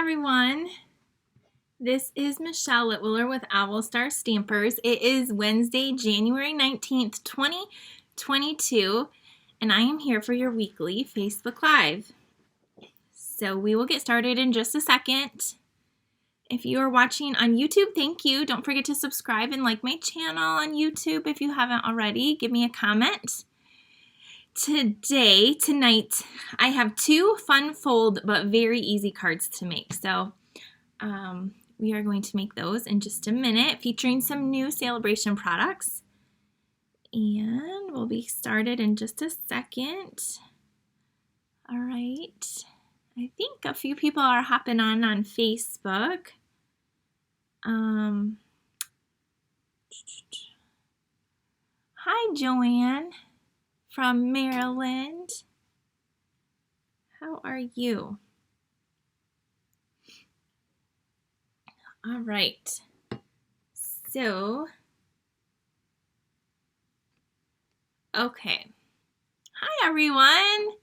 everyone. This is Michelle Litwiller with Owl Star Stampers. It is Wednesday, January 19th, 2022, and I am here for your weekly Facebook Live. So we will get started in just a second. If you are watching on YouTube, thank you. Don't forget to subscribe and like my channel on YouTube if you haven't already. Give me a comment. Tonight, I have two fun fold but very easy cards to make. So we are going to make those in just a minute, featuring some new Sale-A-Bration products. And we'll be started in just a second. All right. I think a few people are hopping on Facebook. Hi, Joanne from Maryland. How are you? All right. So, okay. Hi, everyone.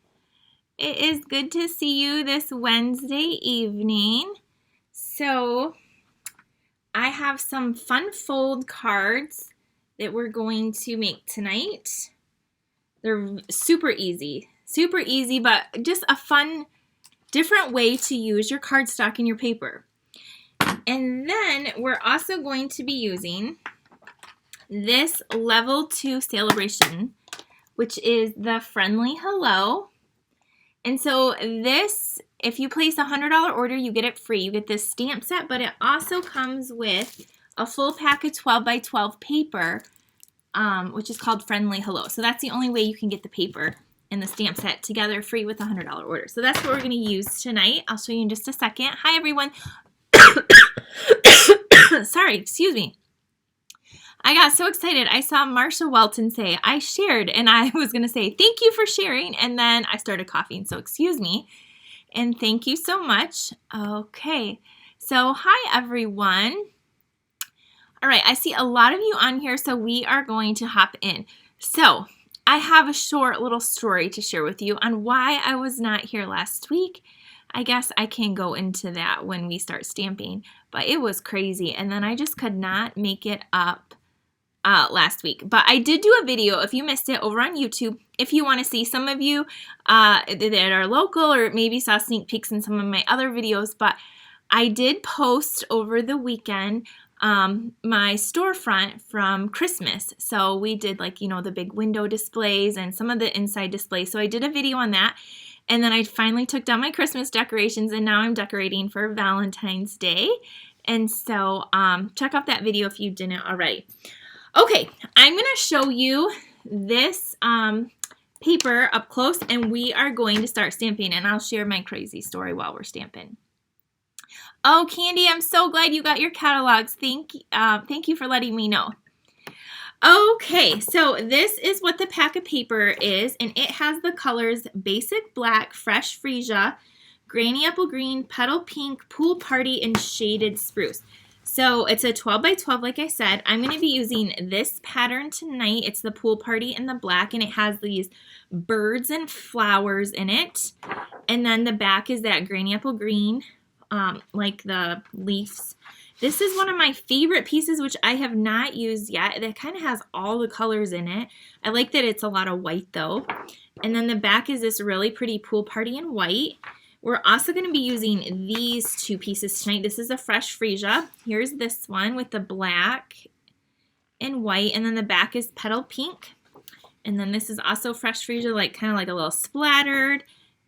It is good to see you this Wednesday evening. So, I have some fun fold cards that we're going to make tonight. They're super easy, but just a fun, different way to use your cardstock and your paper. And then we're also going to be using this level 2 Sale-A-Bration, which is the Friendly Hello. And so this, if you place a $100 order, you get it free. You get this stamp set, but it also comes with a full pack of 12 by 12 paper, which is called Friendly Hello. So that's the only way you can get the paper and the stamp set together free with a $100 order. So that's what we're going to use tonight. I'll show you in just a second. Hi, everyone. Sorry, excuse me. I got so excited. I saw Marsha Welton say, I shared, and I was going to say, thank you for sharing, and then I started coughing, so excuse me, and thank you so much. Okay, so hi, everyone. All right, I see a lot of you on here, so we are going to hop in. So I have a short little story to share with you on why I was not here last week. I guess I can go into that when we start stamping, but it was crazy, and then I just could not make it up last week. But I did do a video, if you missed it, over on YouTube. If you want to see, some of you that are local or maybe saw sneak peeks in some of my other videos, but I did post over the weekend my storefront from Christmas. So we did, like, you know, the big window displays and some of the inside displays. So I did a video on that. And then I finally took down my Christmas decorations, and now I'm decorating for Valentine's Day. And so check out that video if you didn't already. Okay, I'm going to show you this paper up close, and we are going to start stamping, and I'll share my crazy story while we're stamping. Oh, Candy, I'm so glad you got your catalogs. Thank you for letting me know. Okay, so this is what the pack of paper is, and it has the colors Basic Black, Fresh Freesia, Granny Apple Green, Petal Pink, Pool Party, and Shaded Spruce. So it's a 12 by 12, like I said. I'm going to be using this pattern tonight. It's the Pool Party in the black, and it has these birds and flowers in it. And then the back is that Granny Apple Green, like the leaves. This is one of my favorite pieces, which I have not used yet. It kind of has all the colors in it. I like that it's a lot of white, though. And then the back is this really pretty Pool Party in white. We're also going to be using these two pieces tonight. This is a Fresh Freesia. Here's this one with the black and white. And then the back is Petal Pink. And then this is also Fresh Freesia, like kind of like a little splattered.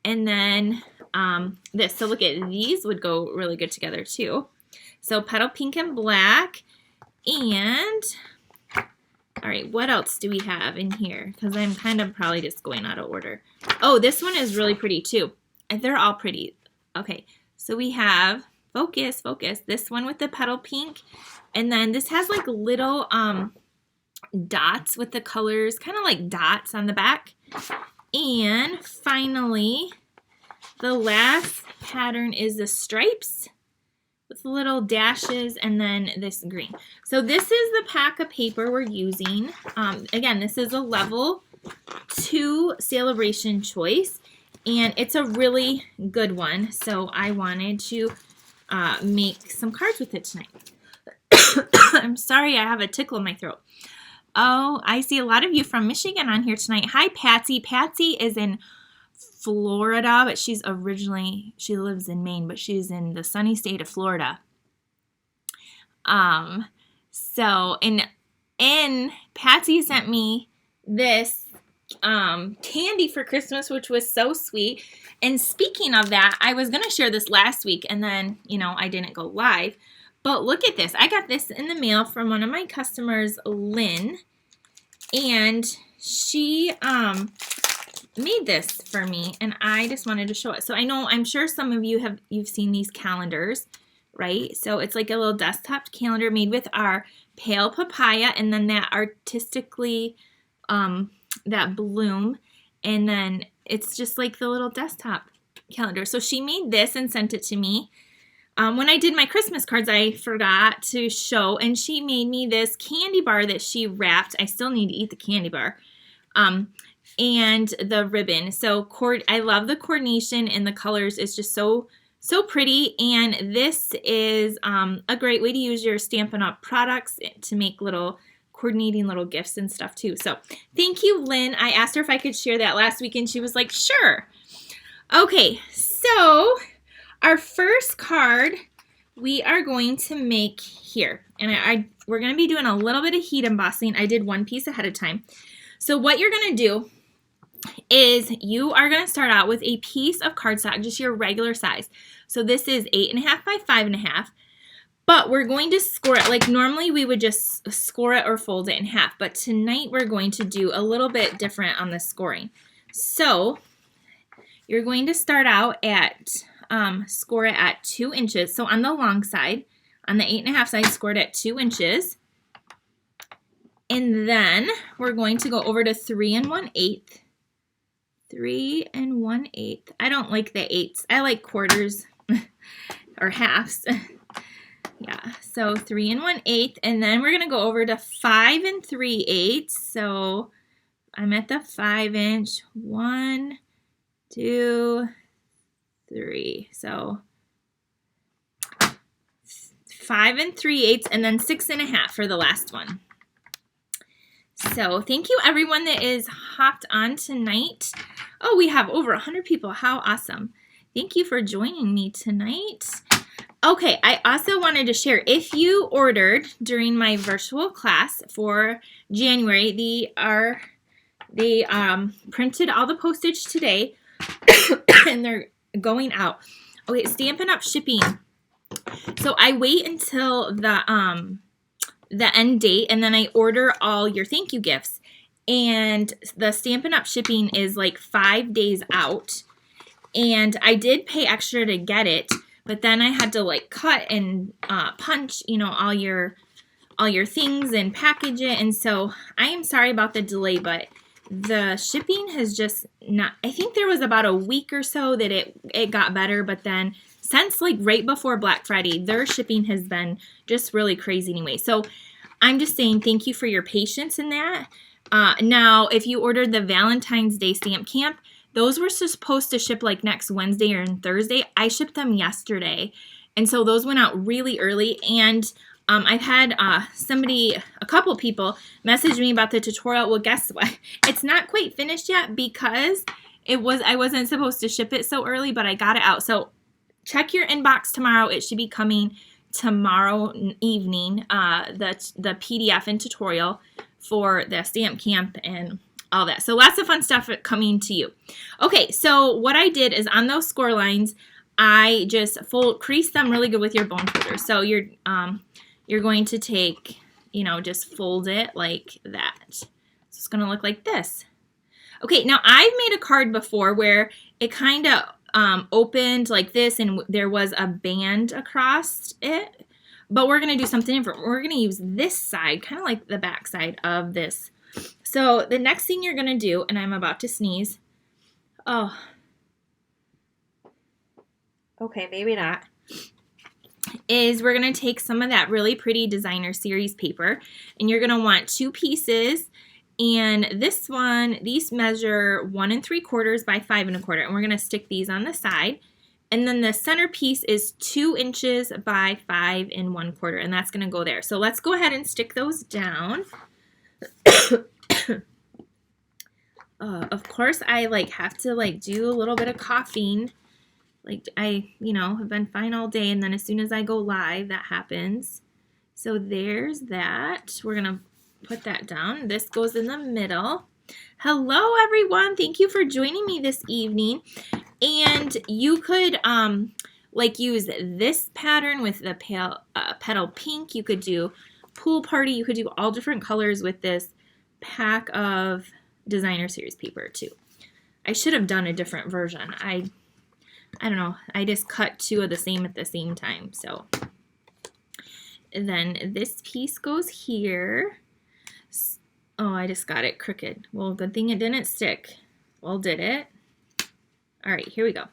And then this. So look at these would go really good together, too. So Petal Pink and Black, and all right, what else do we have in here? Because I'm kind of probably just going out of order. Oh, this one is really pretty too. They're all pretty. Okay, so we have, focus, this one with the Petal Pink, and then this has like little dots with the colors, kind of like dots on the back. And finally, the last pattern is the stripes with little dashes, and then this green. So this is the pack of paper we're using. Again, this is a level 2 Sale-A-Bration choice, and it's a really good one. So I wanted to make some cards with it tonight. I'm sorry, I have a tickle in my throat. Oh, I see a lot of you from Michigan on here tonight. Hi, Patsy. Patsy is in Florida, but she lives in Maine, but she's in the sunny state of Florida. So, and Patsy sent me this candy for Christmas, which was so sweet. And speaking of that, I was going to share this last week, and then, I didn't go live. But look at this. I got this in the mail from one of my customers, Lynn, and she made this for me, and I just wanted to show it. So I'm sure some of you've seen these calendars, right? So it's like a little desktop calendar made with our pale papaya, and then that artistically, that bloom, and then it's just like the little desktop calendar. So she made this and sent it to me. When I did my Christmas cards, I forgot to show, and she made me this candy bar that she wrapped. I still need to eat the candy bar. And the ribbon. So I love the coordination and the colors. It's just so pretty. And this is a great way to use your Stampin' Up! Products to make coordinating little gifts and stuff too. So thank you, Lynn. I asked her if I could share that last week, and she was like, sure. Okay, so our first card we are going to make here. And we're going to be doing a little bit of heat embossing. I did one piece ahead of time. So what you're going to do is you are going to start out with a piece of cardstock, just your regular size. So this is 8.5 by 5.5. But we're going to score it. Like normally we would just score it or fold it in half. But tonight we're going to do a little bit different on the scoring. So you're going to start out at score it at 2 inches. So on the long side, on the 8.5 side, score it at 2 inches. And then we're going to go over to 3 1/8. 3 1/8. I don't like the eighths. I like quarters or halves. Yeah, so 3 1/8. And then we're going to go over to 5 3/8. So I'm at the 5 inch. 1, 2, 3. So 5 3/8, and then 6.5 for the last one. So thank you everyone that is hopped on tonight. Oh, we have over 100 people. How awesome. Thank you for joining me tonight. Okay, I also wanted to share, if you ordered during my virtual class for January, they printed all the postage today and they're going out. Okay, Stampin' Up! Shipping. So I wait until the end date, and then I order all your thank you gifts. And the Stampin' Up! Shipping is like 5 days out. And I did pay extra to get it, but then I had to like cut and punch, all your things and package it. And so I am sorry about the delay, but the shipping has just not, I think there was about a week or so that it got better, but then since like right before Black Friday, their shipping has been just really crazy anyway. So I'm just saying thank you for your patience in that. Now, if you ordered the Valentine's Day Stamp Camp, those were supposed to ship like next Wednesday or Thursday. I shipped them yesterday. And so those went out really early. And I've had a couple people message me about the tutorial. Well, guess what? It's not quite finished yet because I wasn't supposed to ship it so early, but I got it out. So check your inbox tomorrow. It should be coming tomorrow evening, the PDF and tutorial for the Stamp Camp and all that. So lots of fun stuff coming to you. Okay, so what I did is on those score lines, I just crease them really good with your bone folder. So you're going to take, just fold it like that. So it's going to look like this. Okay, now I've made a card before where it kind of opened like this and there was a band across it. But we're going to do something different. We're going to use this side, kind of like the back side of this. So the next thing you're going to do, and I'm about to sneeze. Oh. Okay, maybe not. Is we're going to take some of that really pretty designer series paper, and you're going to want 2 pieces. And these measure 1 3/4 by 5 1/4, and we're going to stick these on the side. And then the centerpiece is 2 inches by 5 1/4, and that's going to go there. So let's go ahead and stick those down. Of course, I have to do a little bit of coughing. I have been fine all day, and then as soon as I go live, that happens. So there's that. We're going to put that down. This goes in the middle. Hello, everyone. Thank you for joining me this evening. And you could use this pattern with the petal pink. You could do pool party. You could do all different colors with this pack of designer series paper too. I should have done a different version. I don't know. I just cut 2 of the same at the same time. So then this piece goes here. Oh, I just got it crooked. Well, good thing it didn't stick. Well, did it? All right, here we go.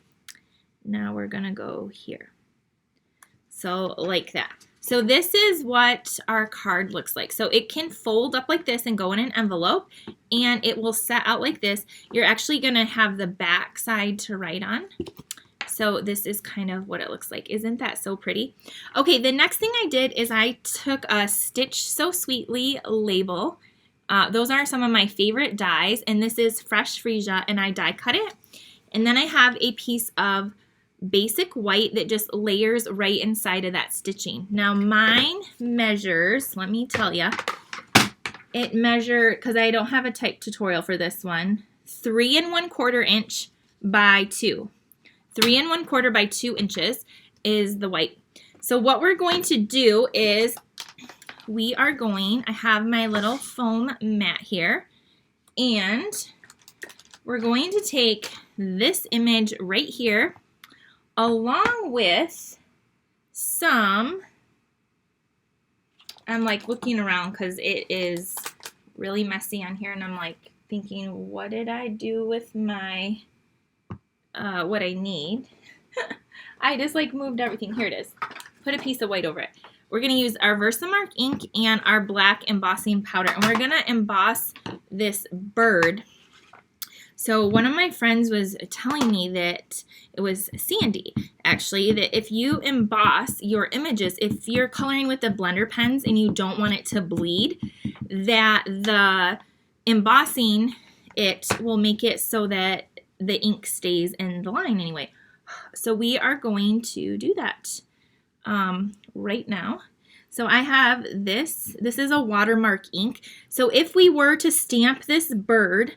Now we're gonna go here. So like that. So this is what our card looks like. So it can fold up like this and go in an envelope, and it will set out like this. You're actually gonna have the back side to write on. So this is kind of what it looks like. Isn't that so pretty? Okay, the next thing I did is I took a Stitch So Sweetly label. Those are some of my favorite dies, and this is fresh freesia, and I die cut it. And then I have a piece of basic white that just layers right inside of that stitching. Now mine measures, let me tell you, it measures, because I don't have a type tutorial for this one, 3 1/4 inch by 2. 3 1/4 by 2 inches is the white. So what we're going to do is I have my little foam mat here, and we're going to take this image right here along with some, I'm looking around because it is really messy on here, and I'm thinking, what did I do with my, what I need? I just moved everything. Here it is. Put a piece of white over it. We're going to use our Versamark ink and our black embossing powder, and we're going to emboss this bird. So one of my friends was telling me that it was Sandy, actually, that if you emboss your images, if you're coloring with the blender pens and you don't want it to bleed, that the embossing, it will make it so that the ink stays in the line anyway. So we are going to do that right now. So I have this is a watermark ink. So if we were to stamp this bird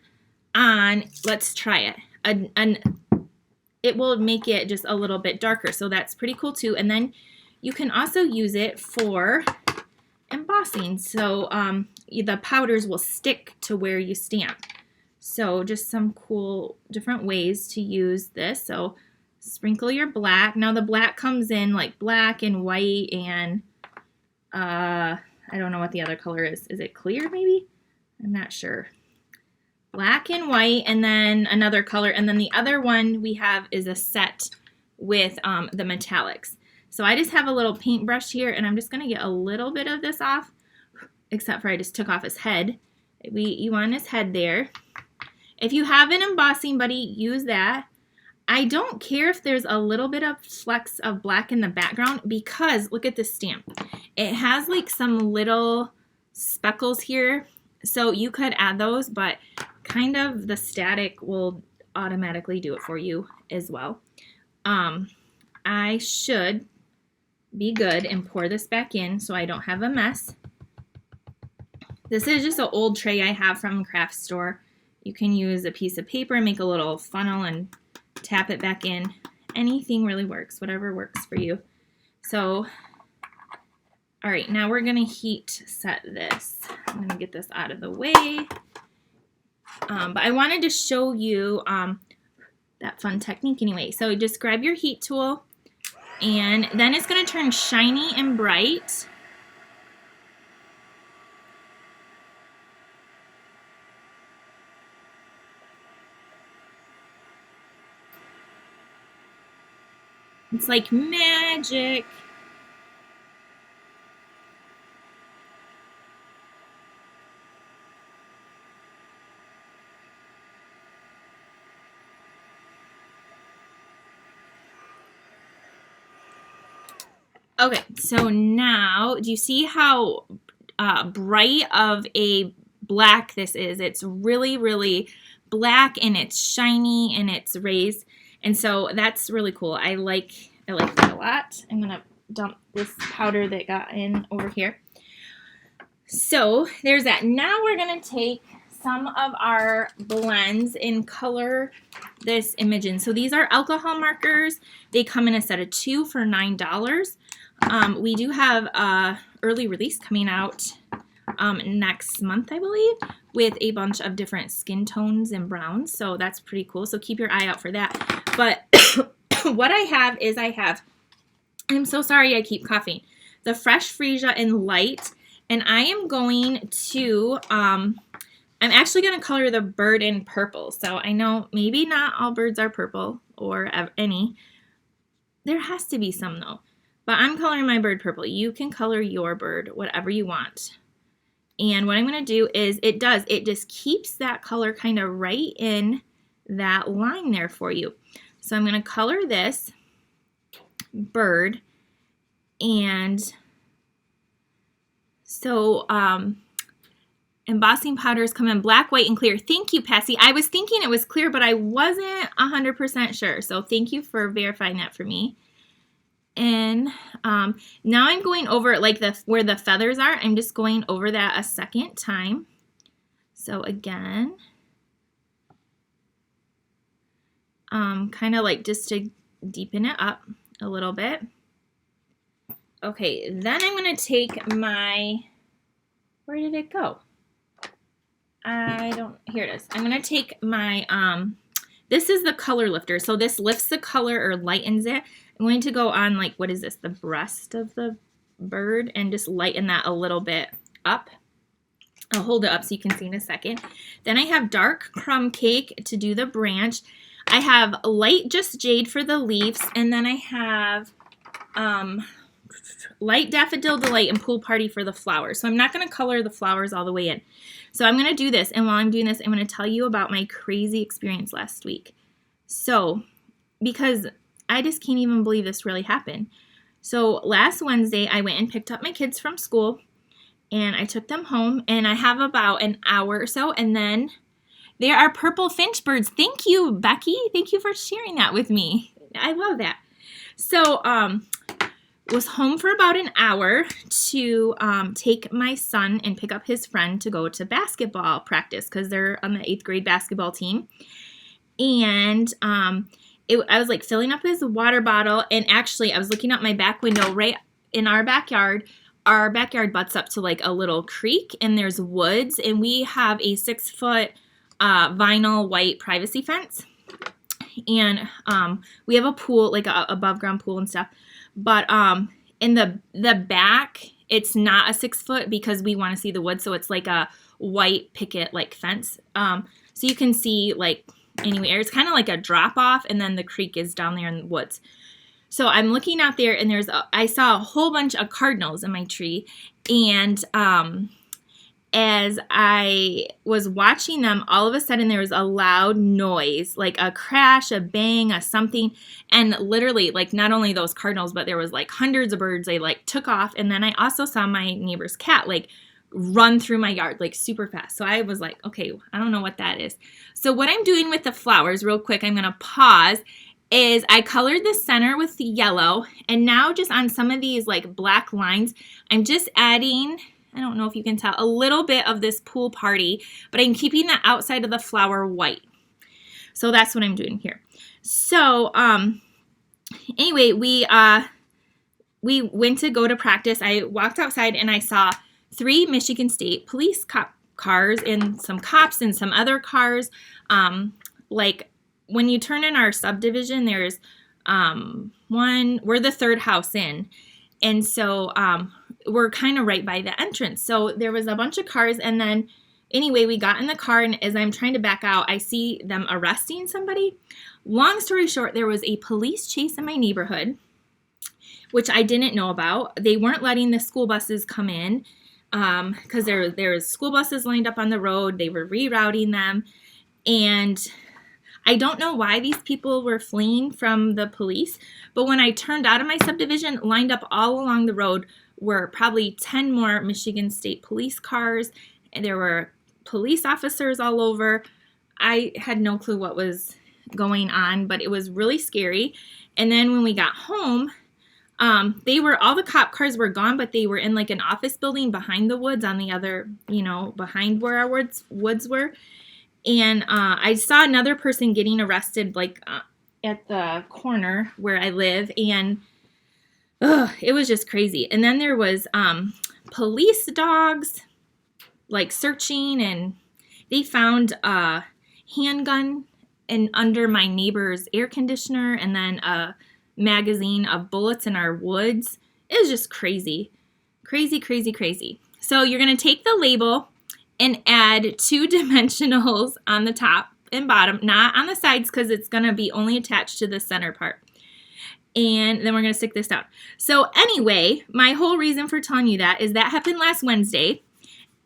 on, let's try it, it will make it just a little bit darker. So that's pretty cool too. And then you can also use it for embossing. So the powders will stick to where you stamp. So just some cool different ways to use this. So sprinkle your black. Now the black comes in black and white and I don't know what the other color is. Is it clear maybe? I'm not sure. Black and white, and then another color, and then the other one we have is a set with the metallics. So I just have a little paintbrush here, and I'm just going to get a little bit of this off, except for I just took off his head. You want his head there. If you have an embossing buddy, use that. I don't care if there's a little bit of flecks of black in the background, because look at this stamp. It has some little speckles here, so you could add those, but kind of the static will automatically do it for you as well. I should be good and pour this back in so I don't have a mess. This is just an old tray I have from a craft store. You can use a piece of paper and make a little funnel and tap it back in. Anything really works, whatever works for you. So, all right, now we're gonna heat set this. I'm gonna get this out of the way. But I wanted to show you that fun technique anyway. So just grab your heat tool, and then it's gonna turn shiny and bright. It's like magic. Okay, so now, do you see how bright of a black this is? It's really, really black, and it's shiny, and it's raised, and so that's really cool. I like that a lot. I'm gonna dump this powder that got in over here. So there's that. Now we're gonna take some of our blends and color this image in. So these are alcohol markers. They come in a set of 2 for $9. We do have a early release coming out next month, I believe, with a bunch of different skin tones and browns. So that's pretty cool. So keep your eye out for that. But what I have is I'm so sorry I keep coughing, the Fresh Freesia in Light. And I am going to, I'm actually going to color the bird in purple. So I know maybe not all birds are purple or any. There has to be some though. But I'm coloring my bird purple. You can color your bird whatever you want. And what I'm going to do is it just keeps that color kind of right in that line there for you. So I'm going to color this bird. And so embossing powders come in black, white, and clear. Thank you, Passy. I was thinking it was clear, but I wasn't 100% sure. So thank you for verifying that for me. And now I'm going over like where the feathers are. I'm just going over that a second time. So again, kind of like just to deepen it up a little bit. Okay, then I'm going to take my, where did it go? Here it is. I'm going to take my, this is the color lifter. So this lifts the color or lightens it. I'm going to go on like, what is this? The breast of the bird and just lighten that a little bit up. I'll hold it up so you can see in a second. Then I have dark crumb cake to do the branch. I have light just jade for the leaves. And then I have, light daffodil delight and pool party for the flowers. So I'm not going to color the flowers all the way in. So I'm going to do this, and while I'm doing this, I'm going to tell you about my crazy experience last week. So, because I just can't even believe this really happened. So last Wednesday, I went and picked up my kids from school, and I took them home, and I have about an hour or so, and then there are purple finch birds. Thank you, Becky. Thank you for sharing that with me. I love that. So, was home for about an hour to take my son and pick up his friend to go to basketball practice because they're on the 8th grade basketball team. And I was like filling up his water bottle, and actually I was looking out my back window right in our backyard. Our backyard butts up to like a little creek, and there's woods, and we have a 6-foot vinyl white privacy fence. And we have a pool, like a above ground pool and stuff. But in the back, it's not a 6-foot because we want to see the wood. So it's like a white picket like fence. So you can see like anywhere. It's kind of like a drop off, and then the creek is down there in the woods. So I'm looking out there, and I saw a whole bunch of cardinals in my tree. And as I was watching them, all of a sudden there was a loud noise, like a crash, a bang, a something. And literally, like not only those cardinals, but there was like hundreds of birds. They like took off. And then I also saw my neighbor's cat like run through my yard like super fast. So I was like, okay, I don't know what that is. So what I'm doing with the flowers real quick, I'm going to pause, is I colored the center with the yellow. And now just on some of these like black lines, I'm just adding, I don't know if you can tell, a little bit of this pool party, but I'm keeping the outside of the flower white. So that's what I'm doing here. So anyway, we went to go to practice. I walked outside and I saw 3 Michigan State police cars and some cops and some other cars. Like when you turn in our subdivision, there's we're the 3rd house in. And so we're kind of right by the entrance. So there was a bunch of cars, and then anyway, we got in the car, and as I'm trying to back out, I see them arresting somebody. Long story short, there was a police chase in my neighborhood, which I didn't know about. They weren't letting the school buses come in because there was school buses lined up on the road. They were rerouting them, and I don't know why these people were fleeing from the police, but when I turned out of my subdivision, lined up all along the road were probably 10 more Michigan State Police cars, and there were police officers all over. I had no clue what was going on, but it was really scary. And then when we got home, all the cop cars were gone, but they were in like an office building behind the woods on the other, behind where our woods were. And I saw another person getting arrested like at the corner where I live, and it was just crazy. And then there was police dogs like searching, and they found a handgun under my neighbor's air conditioner, and then a magazine of bullets in our woods. It was just crazy. Crazy, crazy, crazy. So you're going to take the label and add 2 dimensionals on the top and bottom, not on the sides because it's going to be only attached to the center part. And then we're going to stick this down. So anyway, my whole reason for telling you that is that happened last Wednesday.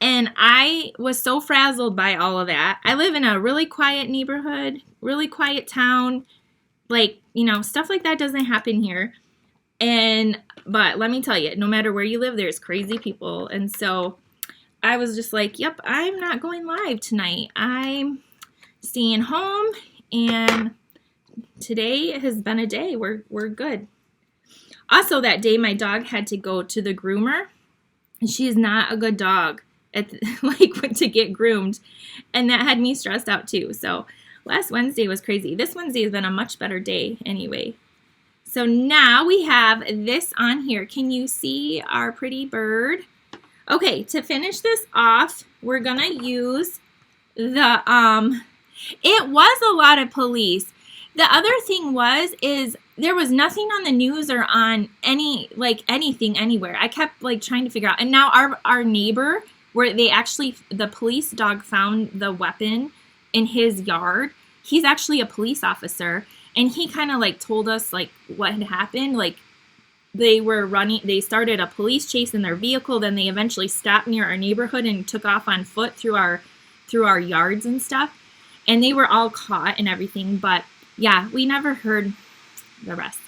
And I was so frazzled by all of that. I live in a really quiet neighborhood, really quiet town. Like, stuff like that doesn't happen here. But let me tell you, no matter where you live, there's crazy people. And so I was just like, yep, I'm not going live tonight. I'm staying home, and today has been a day. We're good. Also, that day, my dog had to go to the groomer, and she is not a good dog to get groomed, and that had me stressed out too. So last Wednesday was crazy. This Wednesday has been a much better day anyway. So now we have this on here. Can you see our pretty bird? Okay, to finish this off, we're gonna use the it was a lot of police. The other thing is there was nothing on the news or on anything anywhere. I kept trying to figure out. And now our neighbor, where the police dog found the weapon in his yard. He's actually a police officer, and he kind of told us what had happened. They started a police chase in their vehicle, then they eventually stopped near our neighborhood and took off on foot through our yards and stuff. And they were all caught and everything, but yeah, we never heard the rest.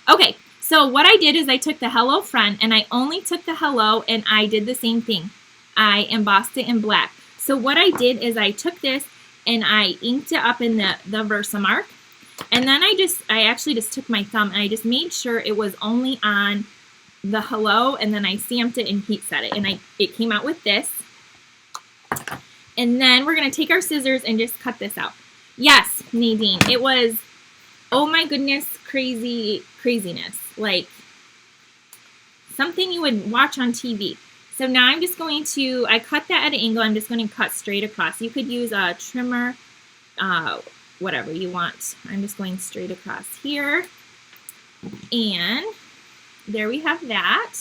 Okay, so what I did is I took the hello front, and I only took the hello, and I did the same thing. I embossed it in black. So what I did is I took this and I inked it up in the Versamark. And then I actually just took my thumb and I just made sure it was only on the hello, and then I stamped it and heat set it. And it came out with this. And then we're going to take our scissors and just cut this out. Yes, Nadine, it was, oh my goodness, craziness. Like something you would watch on TV. So now I'm just going to, I cut that at an angle. I'm just going to cut straight across. You could use a trimmer, whatever you want. I'm just going straight across here. And there we have that.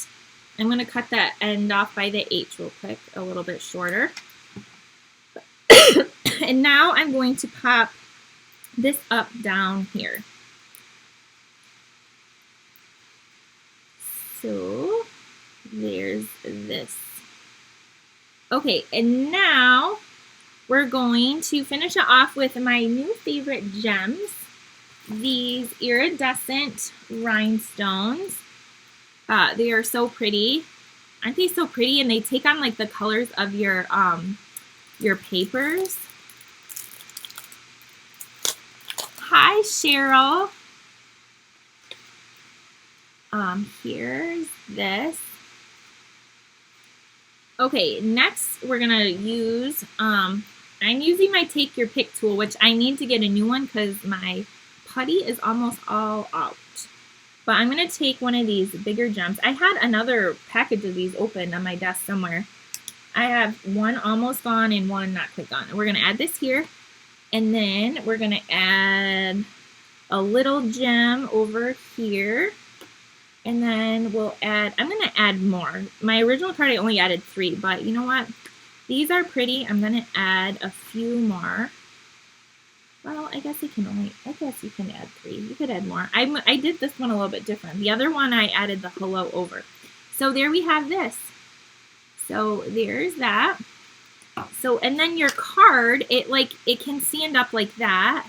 I'm going to cut that end off by the H real quick, a little bit shorter. And now I'm going to pop this up down here. So there's this. Okay, and now we're going to finish it off with my new favorite gems, these iridescent rhinestones. They are so pretty. Aren't they so pretty? And they take on the colors of your papers. Hi, Cheryl. Here's this. Okay, next we're gonna use, I'm using my Take Your Pick tool, which I need to get a new one because my putty is almost all out. But I'm gonna take one of these bigger gems. I had another package of these open on my desk somewhere. I have one almost gone and one not quite gone. We're gonna add this here, and then we're gonna add a little gem over here. And then we'll add, I'm going to add more. My original card I only added 3, but you know what? These are pretty. I'm going to add a few more. Well, I guess you can add 3. You could add more. I did this one a little bit different. The other one I added the hello over. So there we have this. So there's that. So, and then your card, it can stand up like that.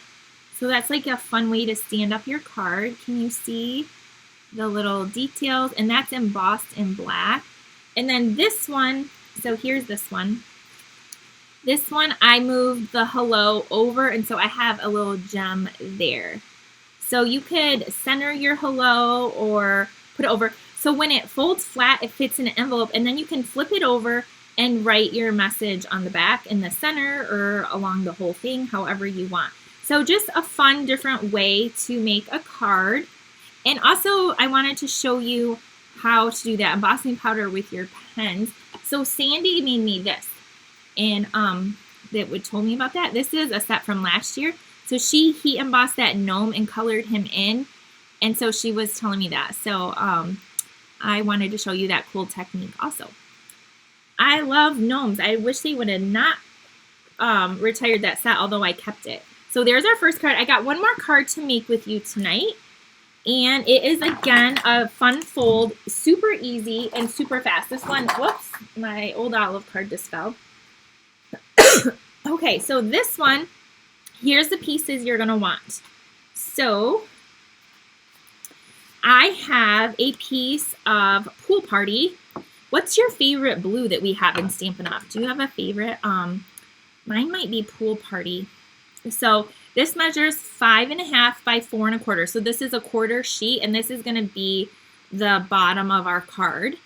So that's like a fun way to stand up your card. Can you see the little details? And that's embossed in black. And then this one, so here's this one. This one, I moved the hello over, and so I have a little gem there. So you could center your hello or put it over. So when it folds flat, it fits in an envelope, and then you can flip it over and write your message on the back in the center or along the whole thing, however you want. So just a fun, different way to make a card. And also, I wanted to show you how to do that embossing powder with your pens. So Sandy made me this, and that would told me about that. This is a set from last year. So he embossed that gnome and colored him in, and so she was telling me that. So I wanted to show you that cool technique also. I love gnomes. I wish they would have not retired that set, although I kept it. So there's our first card. I got one more card to make with you tonight. And it is, again, a fun fold, super easy and super fast. This one, whoops, my old olive card just fell. Okay, so this one, here's the pieces you're going to want. So I have a piece of Pool Party. What's your favorite blue that we have in Stampin' Up? Do you have a favorite? Mine might be Pool Party. So this measures 5.5 by 4 1/4. So this is a quarter sheet, and this is going to be the bottom of our card.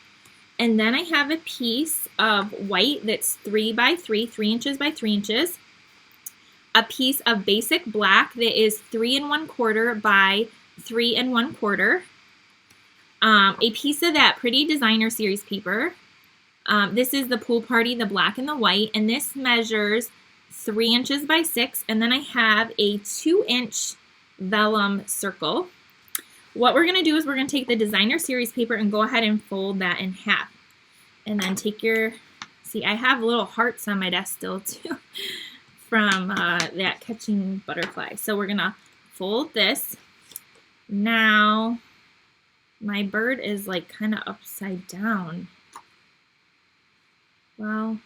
And then I have a piece of white that's 3 by 3, 3 inches by 3 inches. A piece of basic black that is 3 1/4 by 3 1/4. A piece of that Pretty Designer Series paper. This is the Pool Party, the black and the white, and this measures 3 inches by 6, and then I have a 2-inch vellum circle. What we're going to do is we're going to take the Designer Series paper and go ahead and fold that in half. And then take your, see, I have little hearts on my desk still too from that catching butterfly. So we're going to fold this. Now, my bird is like kind of upside down. Well,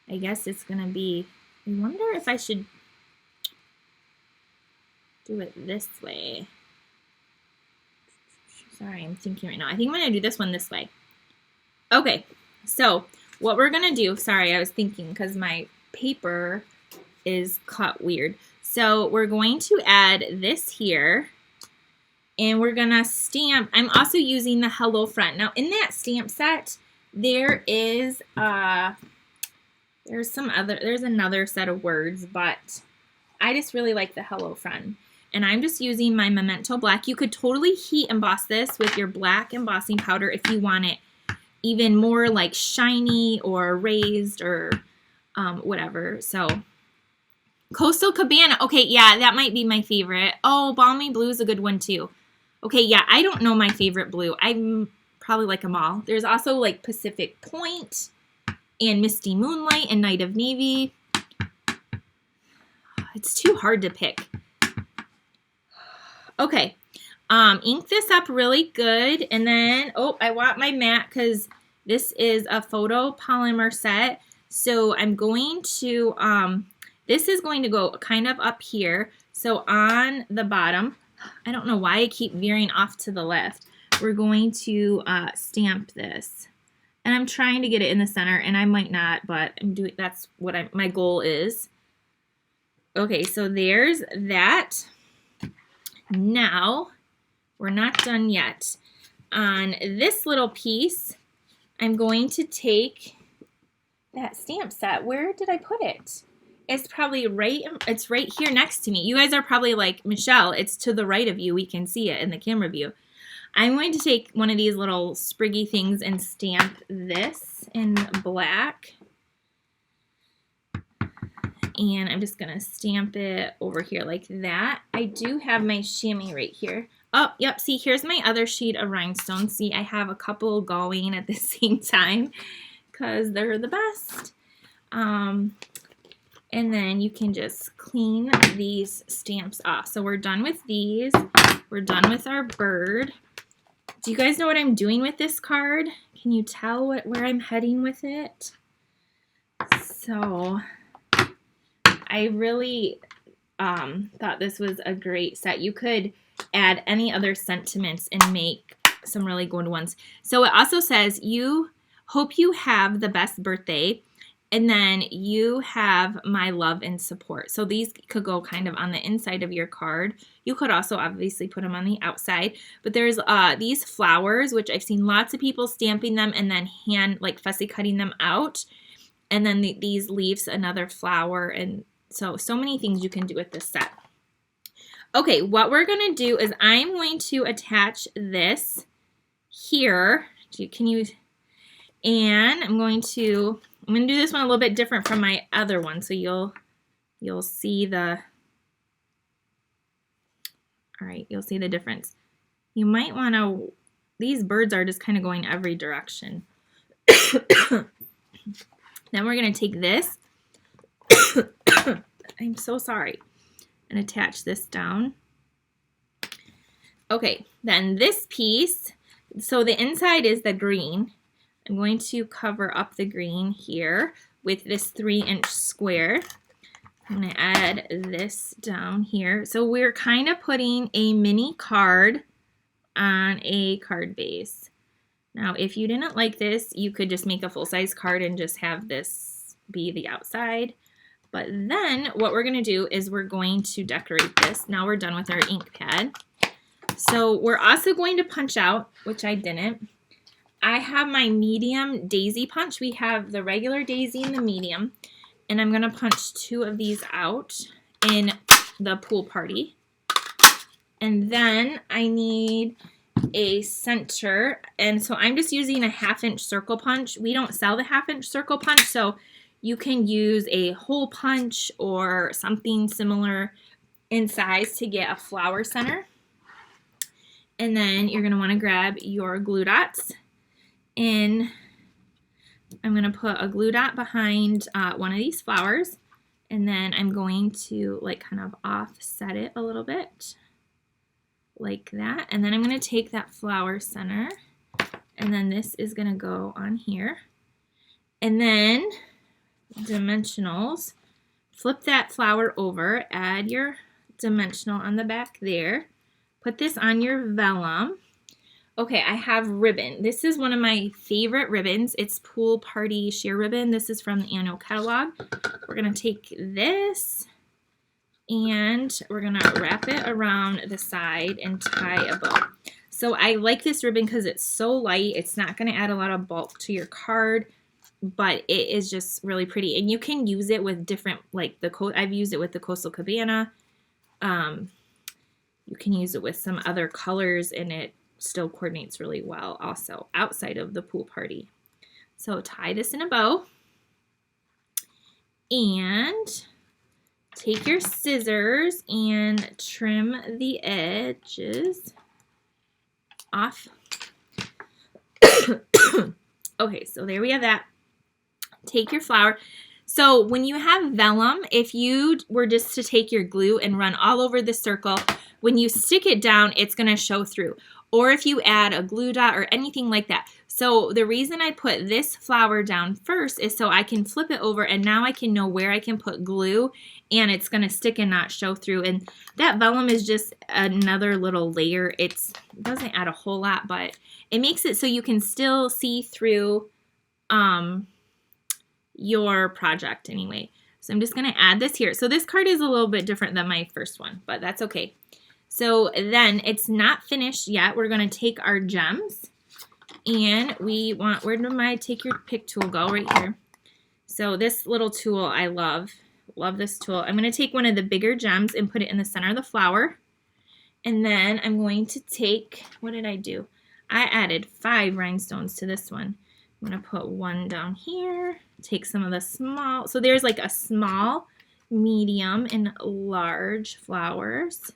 I guess it's going to be, I wonder if I should do it this way. Sorry, I'm thinking right now. I think I'm going to do this one this way. Okay, so what we're going to do, sorry, I was thinking because my paper is cut weird. So we're going to add this here, and we're going to stamp. I'm also using the Hello Front. Now, in that stamp set, there is there's another set of words, but I just really like the Hello Friend. And I'm just using my Memento Black. You could totally heat emboss this with your black embossing powder if you want it even more like shiny or raised or whatever. So Coastal Cabana. Okay, yeah, that might be my favorite. Oh, Balmy Blue is a good one too. Okay, yeah, I don't know my favorite blue. I'm probably like them all. There's also like Pacific Point and Misty Moonlight and Night of Navy. It's too hard to pick. Okay, ink this up really good, and then, oh, I want my mat because this is a photo polymer set, so I'm going to, this is going to go kind of up here, so on the bottom, I don't know why I keep veering off to the left, we're going to stamp this, and I'm trying to get it in the center, and I might not, but I'm doing, that's what my goal is. Okay, so there's that. Now, we're not done yet. On this little piece, I'm going to take that stamp set. Where did I put it? It's probably it's right here next to me. You guys are probably like, Michelle, it's to the right of you. We can see it in the camera view. I'm going to take one of these little spriggy things and stamp this in black. And I'm just going to stamp it over here like that. I do have my chamois right here. Oh, yep, see, here's my other sheet of rhinestones. See, I have a couple going at the same time because they're the best. And then you can just clean these stamps off. So we're done with these. We're done with our bird. Do you guys know what I'm doing with this card? Can you tell where I'm heading with it? So I really thought this was a great set. You could add any other sentiments and make some really good ones. So it also says, you hope you have the best birthday, and then you have my love and support. So these could go kind of on the inside of your card. You could also obviously put them on the outside, but there's these flowers, which I've seen lots of people stamping them and then fussy cutting them out. And then these leaves, another flower, and so many things you can do with this set. Okay, what we're gonna do is I'm going to attach this here. And I'm gonna do this one a little bit different from my other one, so you'll see the, all right, you'll see the difference. You might wanna, these birds are just kind of going every direction. Then we're gonna take this, I'm so sorry, and attach this down. Okay, then this piece, so the inside is the green. I'm going to cover up the green here with this 3-inch square. I'm going to add this down here. So we're kind of putting a mini card on a card base. Now, if you didn't like this, you could just make a full-size card and just have this be the outside. But then what we're going to do is we're going to decorate this. Now we're done with our ink pad. So we're also going to punch out, which I didn't. I have my medium daisy punch. We have the regular daisy and the medium. And I'm going to punch 2 of these out in the pool party. And then I need a center, and so I'm just using a 1/2-inch circle punch. We don't sell the 1/2-inch circle punch, so you can use a hole punch or something similar in size to get a flower center. And then you're going to want to grab your glue dots, and I'm going to put a glue dot behind one of these flowers, and then I'm going to kind of offset it a little bit. Like that, and then I'm going to take that flower center, and then this is going to go on here, and then dimensionals, flip that flower over, add your dimensional on the back there, put this on your vellum. Okay, I have ribbon. This is one of my favorite ribbons. It's Pool Party Sheer Ribbon. This is from the annual catalog. We're going to take this and we're going to wrap it around the side and tie a bow. So I like this ribbon because it's so light. It's not going to add a lot of bulk to your card, but it is just really pretty. And you can use it with different, I've used it with the Coastal Cabana. You can use it with some other colors, and it still coordinates really well also outside of the pool party. So tie this in a bow and take your scissors and trim the edges off. Okay, so there we have that. Take your flower. So when you have vellum, if you were just to take your glue and run all over the circle, when you stick it down, it's going to show through. Or if you add a glue dot or anything like that. So the reason I put this flower down first is so I can flip it over, and now I can know where I can put glue and it's going to stick and not show through. And that vellum is just another little layer. It doesn't add a whole lot, but it makes it so you can still see through your project anyway. So I'm just going to add this here. So this card is a little bit different than my first one, but that's okay. So then it's not finished yet. We're going to take our gems. And we want, where did my take your pick tool go? Right here. So this little tool I love this tool. I'm going to take one of the bigger gems and put it in the center of the flower. And then I'm going to take, what did I do? I added 5 rhinestones to this one. I'm going to put one down here, take some of the small, so there's like a small, medium, and large flowers,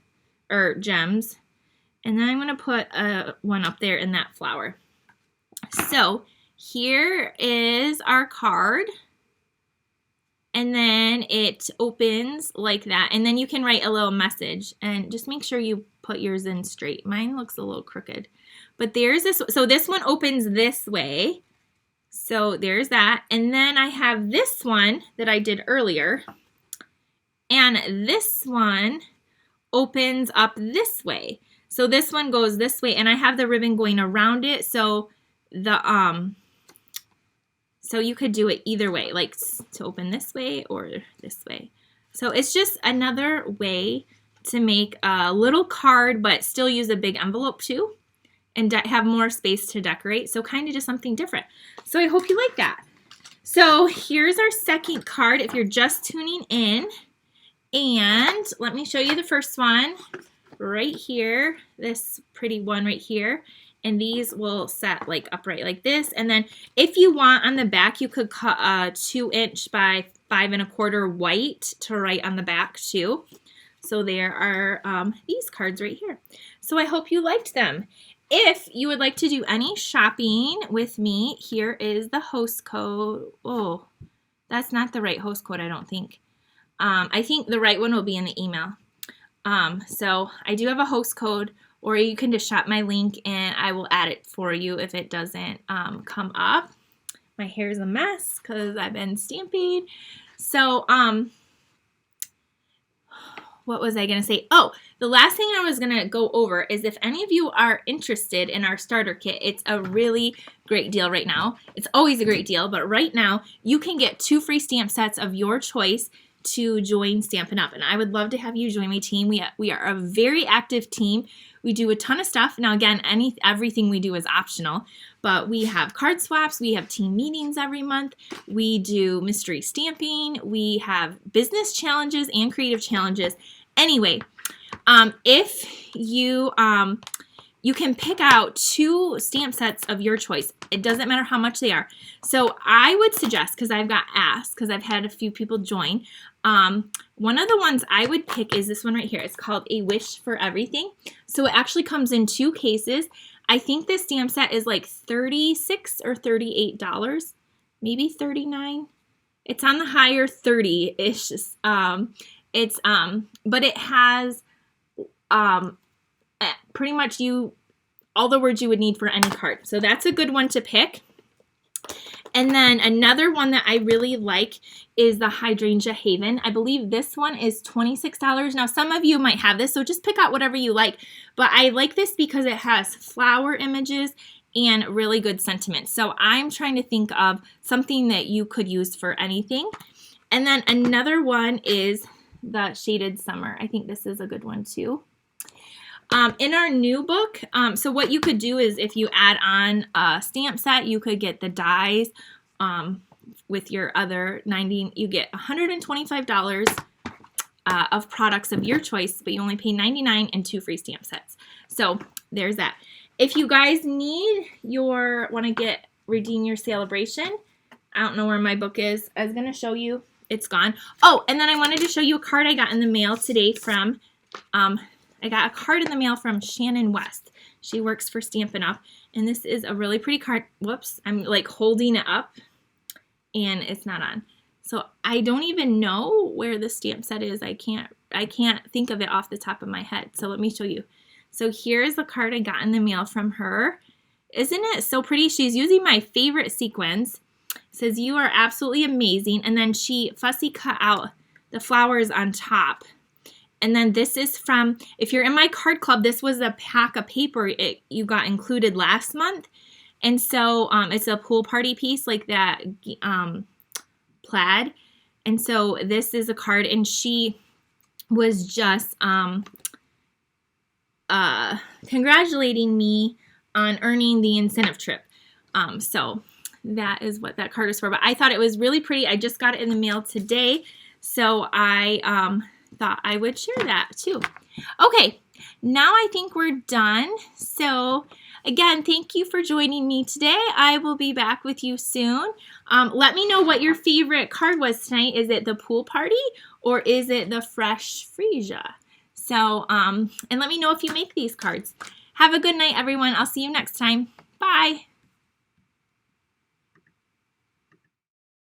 or gems. And then I'm going to put one up there in that flower. So here is our card, and then it opens like that, and then you can write a little message, and just make sure you put yours in straight. Mine looks a little crooked, but there's this, so this one opens this way, so there's that. And then I have this one that I did earlier, And this one opens up this way. So this one goes this way, and I have the ribbon going around it. So so you could do it either way, like to open this way or this way. So it's just another way to make a little card, but still use a big envelope too, and have more space to decorate. So kind of just something different. So I hope you like that. So here's our second card if you're just tuning in. And let me show you the first one right here, this pretty one right here. And these will set like upright like this. And then if you want on the back, you could cut a 2" by 5 1/4 white to write on the back too. So there are these cards right here. So I hope you liked them. If you would like to do any shopping with me, here is the host code. Oh, that's not the right host code, I don't think. I think the right one will be in the email. So I do have a host code, or you can just shop my link and I will add it for you if it doesn't come up. My hair is a mess because I've been stamping. So, what was I going to say? Oh, the last thing I was going to go over is if any of you are interested in our starter kit, it's a really great deal right now. It's always a great deal, but right now you can get 2 free stamp sets of your choice to join Stampin' Up! And I would love to have you join my team. We are a very active team. We do a ton of stuff. Now again, everything we do is optional, but we have card swaps, we have team meetings every month, we do mystery stamping, we have business challenges and creative challenges. Anyway, if you you can pick out 2 stamp sets of your choice. It doesn't matter how much they are. So I would suggest, because I've got asked, because I've had a few people join, one of the ones I would pick is this one right here. It's called A Wish for Everything. So it actually comes in 2 cases. I think this stamp set is like $36 or $38, maybe $39. It's on the higher 30-ish. But it has pretty much all the words you would need for any card. So that's a good one to pick. And then another one that I really like is the Hydrangea Haven. I believe this one is $26. Now, some of you might have this, so just pick out whatever you like. But I like this because it has flower images and really good sentiment. So I'm trying to think of something that you could use for anything. And then another one is the Shaded Summer. I think this is a good one too. In our new book, so what you could do is if you add on a stamp set, you could get the dies with your other 90, you get $125 of products of your choice, but you only pay $99 and 2 free stamp sets. So there's that. If you guys want to redeem your Sale-A-Bration, I don't know where my book is. I was going to show you. It's gone. Oh, and then I wanted to show you a card I got in the mail today from, I got a card in the mail from Shannon West. She works for Stampin' Up! And this is a really pretty card. Whoops, I'm like holding it up and it's not on. So I don't even know where the stamp set is. I can't think of it off the top of my head. So let me show you. So here's the card I got in the mail from her. Isn't it so pretty? She's using my favorite sequins. It says, "You are absolutely amazing." And then she fussy cut out the flowers on top. And then this is from, if you're in my card club, this was a pack of paper you got included last month. And so it's a pool party piece like that plaid. And so this is a card, and she was just congratulating me on earning the incentive trip. So that is what that card is for. But I thought it was really pretty. I just got it in the mail today. So I thought I would share that too. Okay, now I think we're done. So again, thank you for joining me today. I will be back with you soon. Let me know what your favorite card was tonight. Is it the pool party or is it the fresh freesia? So, and let me know if you make these cards. Have a good night, everyone. I'll see you next time. Bye.